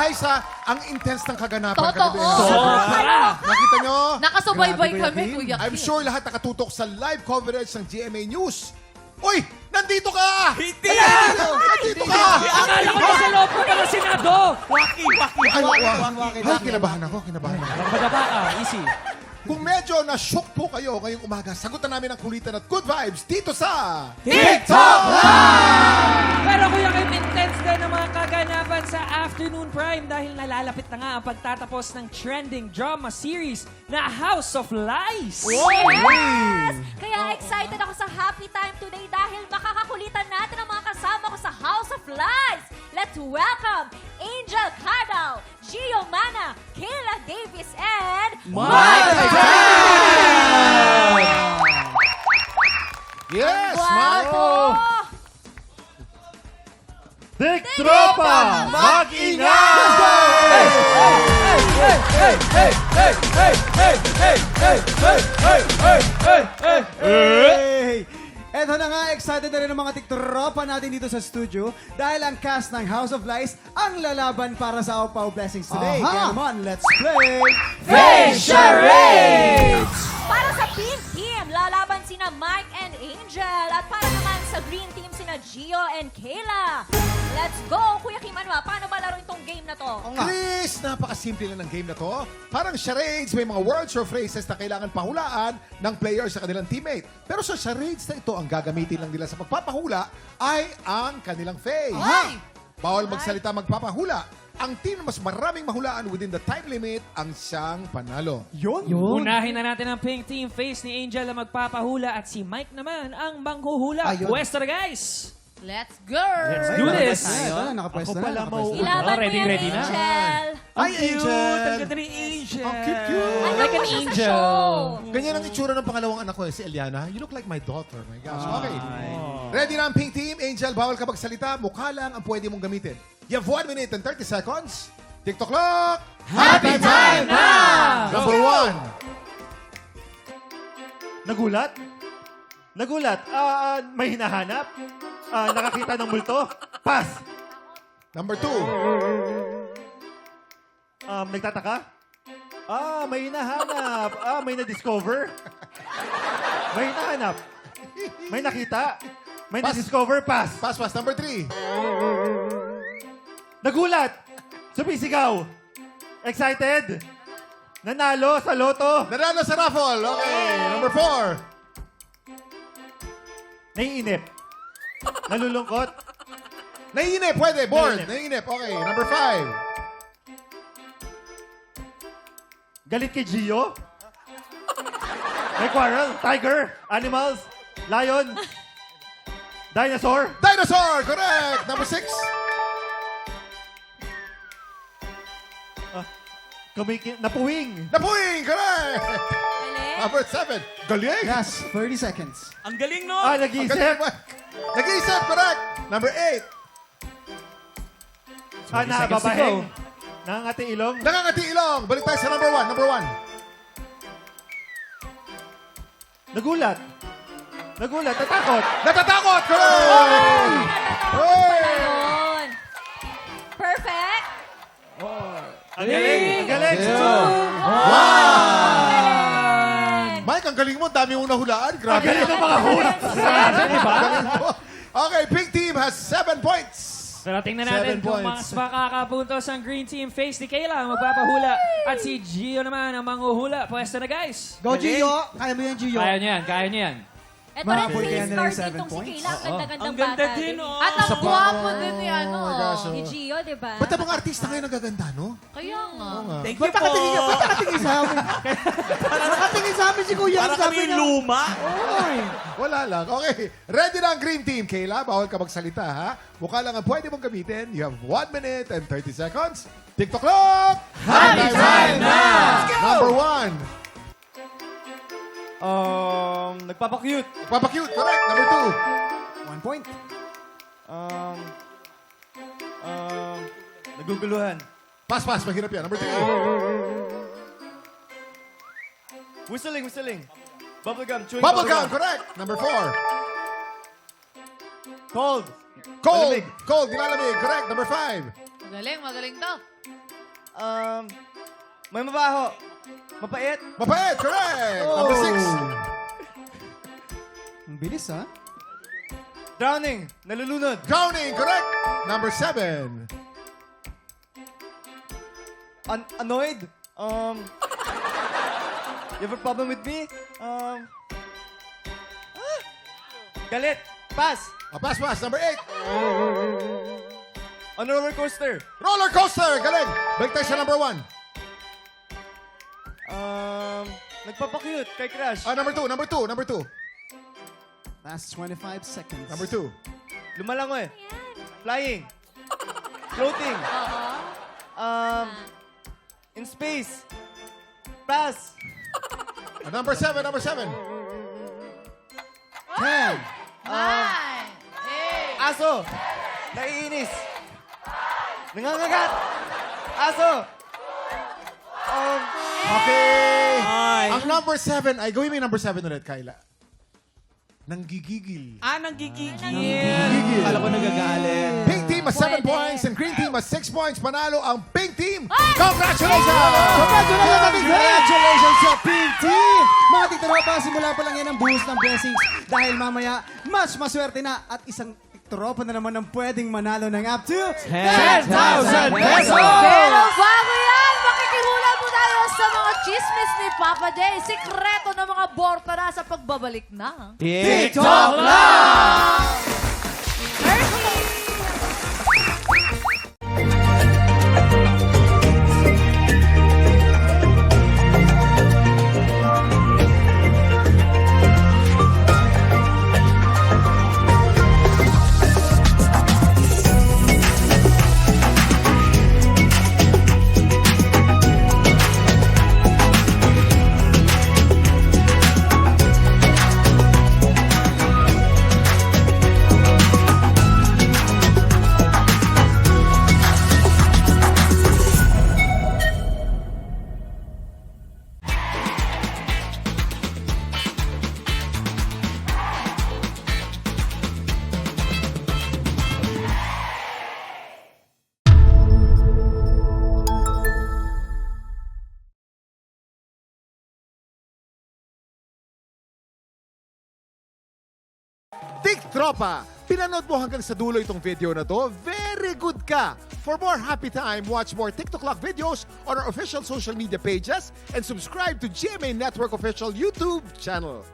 Liza, ang intense ng kaganapan Totoo. kagabi. Sobra. Nakita nyo? Nakasubaybay Grabe, kami, Kuya Kuya I'm Kim. sure lahat nakatutok sa live coverage ng GMA News. Uy! Nandito ka! Hindi! Nandito ka! Akala ko sa loob ko pala Senado! Waki! Ay, kinabahan ako. Magdaba ka, easy. Kung medyo na-shock po kayo ngayong umaga, sagutan namin ang kulitan at good vibes dito sa TikTok Pero Kuya Kim, intense din ang mga kaganapan sa afternoon prime dahil nalalapit na nga ang pagtatapos ng trending drama series na House of Lies. Yes! Kaya excited ako sa happy time today dahil makakakulitan natin ang mga kasama ko sa House of Lies. Let's welcome Angel Cardao, Gio Mana, Kayla Davis, and Yes, Guwapo! Dik Tropa! Hey! Eto na nga, excited na rin ang mga tiktropa natin dito sa studio dahil ang cast ng House of Lies ang lalaban para sa Aupaw Blessings today. Kaya naman, let's play Para sa Pink Team, lalaban sina Mike and Angel. At para naman sa Green Team, sina Gio and Kayla. Let's go! Kuya Kim, ano ba? Paano ba laro itong game na to? Chris, napakasimple lang ng game na to. Parang charades, may mga words or phrases na kailangan pahulaan ng player sa kanilang teammate. Pero sa charades na ito, ang gagamitin lang nila sa pagpapahula ay ang kanilang face. Bawal magsalita magpapahula. Ang team na mas maraming mahulaan within the time limit ang siyang panalo. Unahin na natin ang pink team face ni Angel na magpapahula at si Mike naman ang manghuhula. Pwesta na guys! Let's go! Let's do this! Ito na, nakapwesto na. Ilaban mo ready, yan, ready na? Angel. Hi, Angel! Ang ganda ni Angel! Ang cute. Ay, Like an naku, siya sa angel. show. Ganyan ang itsura ng pangalawang anak ko, si Eliana. You look like my daughter. My gosh. Okay. Ready na ang pink team. Angel, bawal ka magsalita. Mukha lang ang pwede mong gamitin. You have 1 minute and 30 seconds. TikTok clock. Happy time now! Number 1. Nagulat? Nagulat? May hinahanap? Nakakita ng multo? Pass! Number 2. Nagtataka? May hinahanap. May na-discover? May hinahanap? May nakita? May Pass. na-discover? Pass! Pass. Number 3. Nagulat! Sumisigaw! Excited! Nanalo sa loto! Nanalo sa raffle. Okay. Number 4. Naiinip! Nalulungkot! Naiinip. Pwede. Bored. Naiinip. Okay. Number 5. Galit kay Gio? May quarrel? Tiger? Animals? Lion? Dinosaur? Dinosaur. Correct. Number 6. Napuwing! Napuwing. Correct. Galing. Number 7. Galing. Yes, 30 seconds. Ang galing, no? Nag-iisip! Nag-iisip. Correct. Number 8. Nababaheng! Nangangati ilong? Nangangati ilong. Balik tayo sa number 1. Number 1. Nagulat! Nagulat! Natakot! Natatakot. Correct. Hey! Ayun. Perfect. Ang galing! Ang galing! Mike, ang galing mo. Dami mong nahulaan. Ang Grabe. galing ng mga hula! Galing mo. Okay, pink team has 7 points. Pero tingnan natin 7 kung points. mas makakapuntos ang green team face ni Kayla ang magpapahula. At si Gio naman ang manghuhula. Pwesta na guys! Go, Gio! Kaya mo yan, Gio. Kaya niya yan, kaya niya yan. Ito rin Makapoy kaya face nila card yung 7 ditong si points? Kayla. Ang ganda-gandang Ang ganda bata. din, oh. At ang guwapo din ni ano. Oh my gosh, oh. Ni Gio, di ba? Ba't ang mga artista ngayon nagaganda, no? Kaya nga. Thank Ba't nakatingin sa amin? Nakatingin sa amin si Kuya. Para kami luma. Wala lang. Okay. Ready na ang green team. Kayla, bawal ka magsalita, ha? Mukha lang ang pwede mong gamitin. You have 1 minute and 30 seconds. TikTok clock! Happy time now! Number 1. Nagpapakute! Papacute. Correct. Number 1 point. Naguguluhan. 2. Pass. Mahirap yan. Number 3. Whistling. Bubblegum. Chewing Bubblegum. Correct. Number 4. Cold. Cold. Cold. Nilalamig. Correct. Number 5. Magaling, magaling to. May mabaho. Mapait. Mapait, correct! Number 6. Ang bilis, ha? Drowning. Nalulunod. Drowning, correct! Number 7. Annoyed. You have a problem with me? Galit. Pass. Pass. Number 8. On a roller coaster. Roller coaster, galing! Balik tayo sa number 1. Nagpapakyut kay Crush. Number 2. Last 25 seconds. Number 2. Lumalangoy. Flying. Floating. In space. Pass. Number 7. 10. 9, 8. Aso. Naiinis. Nangangagat. Aso. Okay. Ang number 7, ay gawin mo yung number 7 ulit, Kyla. Nanggigigil. Nanggigigil. Kala ko nagagalit. Pink team has 7 Pwede. points and green team has 6 points. Panalo ang pink team. Congratulations! Congratulations sa Pink Team! Mga tiktropa, simula pa lang yan ang buhos ng blessings dahil mamaya mas maswerte na at isang tiktropa na naman ang pwedeng manalo ng up to 10,000 pesos! Pero bago yan, makikihula mo tayo sa mga chismis ni Papa Day. Sikreto ng mga bortara sa pagbabalik na. TikTok lang! Tiktropa, pinanood mo hanggang sa dulo itong video na to? Very good ka! For more happy time, watch more TikTok Lock videos on our official social media pages and subscribe to GMA Network official YouTube channel.